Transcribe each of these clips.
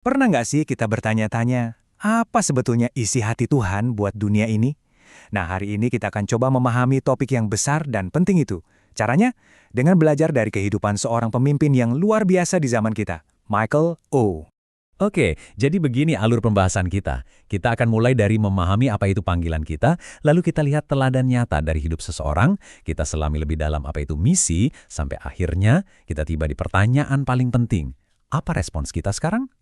Pernah nggak sih kita bertanya-tanya, apa sebetulnya isi hati Tuhan buat dunia ini? Nah, hari ini kita akan coba memahami topik yang besar dan penting itu. Caranya? Dengan belajar dari kehidupan seorang pemimpin yang luar biasa di zaman kita, Michael O. Oke, jadi begini alur pembahasan kita. Kita akan mulai dari memahami apa itu panggilan kita, lalu kita lihat teladan nyata dari hidup seseorang, kita selami lebih dalam apa itu misi, sampai akhirnya kita tiba di pertanyaan paling penting. Apa respons kita sekarang?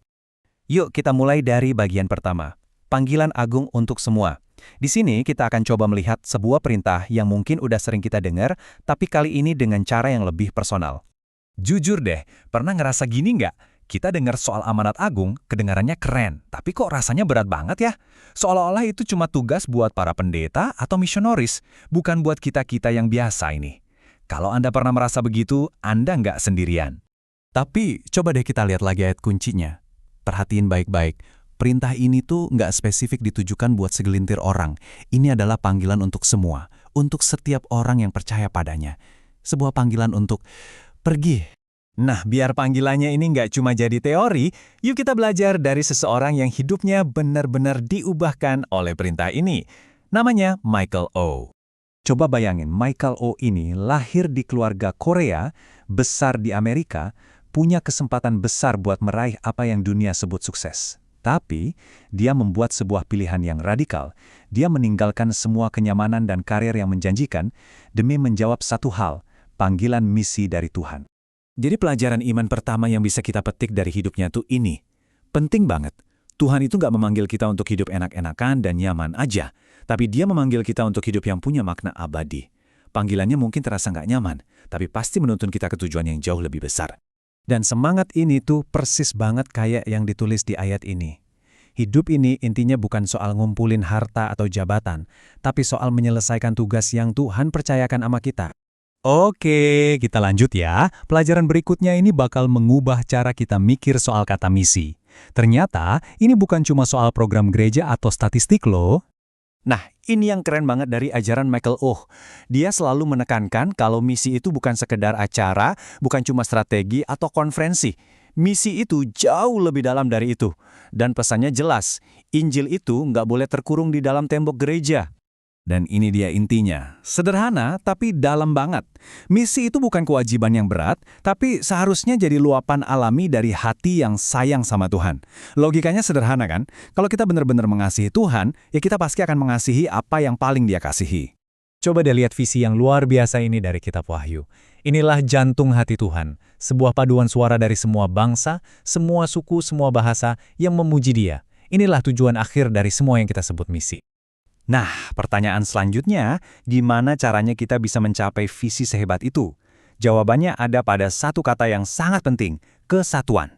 Yuk kita mulai dari bagian pertama, panggilan agung untuk semua. Di sini kita akan coba melihat sebuah perintah yang mungkin udah sering kita dengar, tapi kali ini dengan cara yang lebih personal. Jujur deh, pernah ngerasa gini nggak? Kita dengar soal amanat agung, kedengarannya keren, tapi kok rasanya berat banget ya? Seolah-olah itu cuma tugas buat para pendeta atau misionaris, bukan buat kita-kita yang biasa ini. Kalau Anda pernah merasa begitu, Anda nggak sendirian. Tapi coba deh kita lihat lagi ayat kuncinya. Perhatiin baik-baik, perintah ini tuh nggak spesifik ditujukan buat segelintir orang. Ini adalah panggilan untuk semua, untuk setiap orang yang percaya padanya. Sebuah panggilan untuk pergi. Nah, biar panggilannya ini nggak cuma jadi teori, yuk kita belajar dari seseorang yang hidupnya benar-benar diubahkan oleh perintah ini. Namanya Michael O. Coba bayangin, Michael O ini lahir di keluarga Korea, besar di Amerika, punya kesempatan besar buat meraih apa yang dunia sebut sukses. Tapi, dia membuat sebuah pilihan yang radikal. Dia meninggalkan semua kenyamanan dan karir yang menjanjikan demi menjawab satu hal, panggilan misi dari Tuhan. Jadi pelajaran iman pertama yang bisa kita petik dari hidupnya tuh ini. Penting banget. Tuhan itu nggak memanggil kita untuk hidup enak-enakan dan nyaman aja. Tapi dia memanggil kita untuk hidup yang punya makna abadi. Panggilannya mungkin terasa nggak nyaman, tapi pasti menuntun kita ke tujuan yang jauh lebih besar. Dan semangat ini tuh persis banget kayak yang ditulis di ayat ini. Hidup ini intinya bukan soal ngumpulin harta atau jabatan, tapi soal menyelesaikan tugas yang Tuhan percayakan sama kita. Oke, kita lanjut ya. Pelajaran berikutnya ini bakal mengubah cara kita mikir soal kata misi. Ternyata, ini bukan cuma soal program gereja atau statistik loh. Nah, ini yang keren banget dari ajaran Michael O. Dia selalu menekankan kalau misi itu bukan sekedar acara, bukan cuma strategi atau konferensi. Misi itu jauh lebih dalam dari itu. Dan pesannya jelas, Injil itu nggak boleh terkurung di dalam tembok gereja. Dan ini dia intinya. Sederhana, tapi dalam banget. Misi itu bukan kewajiban yang berat, tapi seharusnya jadi luapan alami dari hati yang sayang sama Tuhan. Logikanya sederhana kan? Kalau kita benar-benar mengasihi Tuhan, ya kita pasti akan mengasihi apa yang paling Dia kasihi. Coba deh lihat visi yang luar biasa ini dari kitab Wahyu. Inilah jantung hati Tuhan, sebuah paduan suara dari semua bangsa, semua suku, semua bahasa yang memuji Dia. Inilah tujuan akhir dari semua yang kita sebut misi. Nah, pertanyaan selanjutnya, gimana caranya kita bisa mencapai visi sehebat itu? Jawabannya ada pada satu kata yang sangat penting, kesatuan.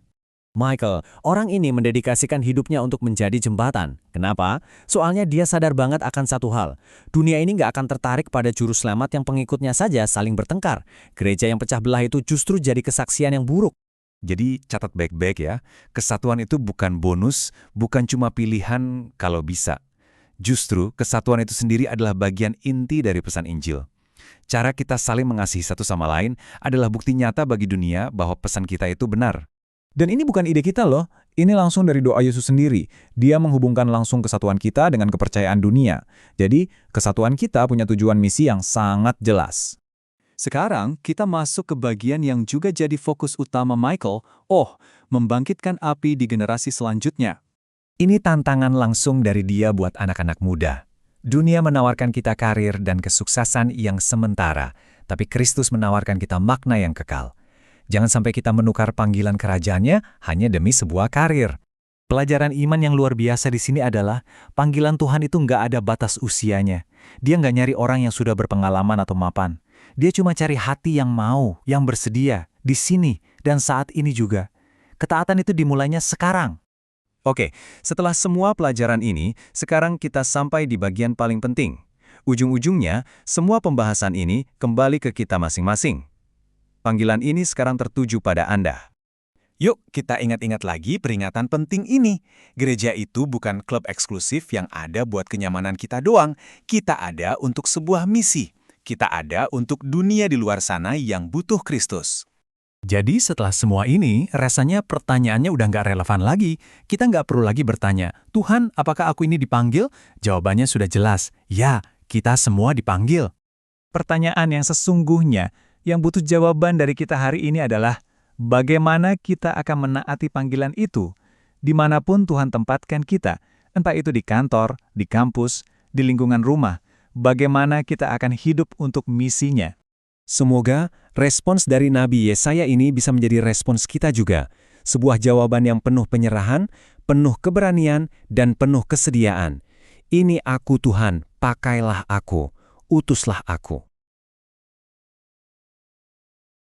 Michael, orang ini mendedikasikan hidupnya untuk menjadi jembatan. Kenapa? Soalnya dia sadar banget akan satu hal. Dunia ini nggak akan tertarik pada juru selamat yang pengikutnya saja saling bertengkar. Gereja yang pecah belah itu justru jadi kesaksian yang buruk. Jadi catat baik-baik ya, kesatuan itu bukan bonus, bukan cuma pilihan kalau bisa. Justru, kesatuan itu sendiri adalah bagian inti dari pesan Injil. Cara kita saling mengasihi satu sama lain adalah bukti nyata bagi dunia bahwa pesan kita itu benar. Dan ini bukan ide kita loh, ini langsung dari doa Yesus sendiri. Dia menghubungkan langsung kesatuan kita dengan kepercayaan dunia. Jadi, kesatuan kita punya tujuan misi yang sangat jelas. Sekarang, kita masuk ke bagian yang juga jadi fokus utama Michael, membangkitkan api di generasi selanjutnya. Ini tantangan langsung dari dia buat anak-anak muda. Dunia menawarkan kita karir dan kesuksesan yang sementara, tapi Kristus menawarkan kita makna yang kekal. Jangan sampai kita menukar panggilan kerajaannya hanya demi sebuah karir. Pelajaran iman yang luar biasa di sini adalah panggilan Tuhan itu nggak ada batas usianya. Dia nggak nyari orang yang sudah berpengalaman atau mapan. Dia cuma cari hati yang mau, yang bersedia, di sini dan saat ini juga. Ketaatan itu dimulainya sekarang. Oke, setelah semua pelajaran ini, sekarang kita sampai di bagian paling penting. Ujung-ujungnya, semua pembahasan ini kembali ke kita masing-masing. Panggilan ini sekarang tertuju pada Anda. Yuk, kita ingat-ingat lagi peringatan penting ini. Gereja itu bukan klub eksklusif yang ada buat kenyamanan kita doang. Kita ada untuk sebuah misi. Kita ada untuk dunia di luar sana yang butuh Kristus. Jadi setelah semua ini, rasanya pertanyaannya udah nggak relevan lagi. Kita nggak perlu lagi bertanya, Tuhan, apakah aku ini dipanggil? Jawabannya sudah jelas, ya, kita semua dipanggil. Pertanyaan yang sesungguhnya yang butuh jawaban dari kita hari ini adalah, bagaimana kita akan menaati panggilan itu? Dimanapun Tuhan tempatkan kita, entah itu di kantor, di kampus, di lingkungan rumah, bagaimana kita akan hidup untuk misinya? Semoga respons dari Nabi Yesaya ini bisa menjadi respons kita juga. Sebuah jawaban yang penuh penyerahan, penuh keberanian, dan penuh kesediaan. Ini aku Tuhan, pakailah aku, utuslah aku.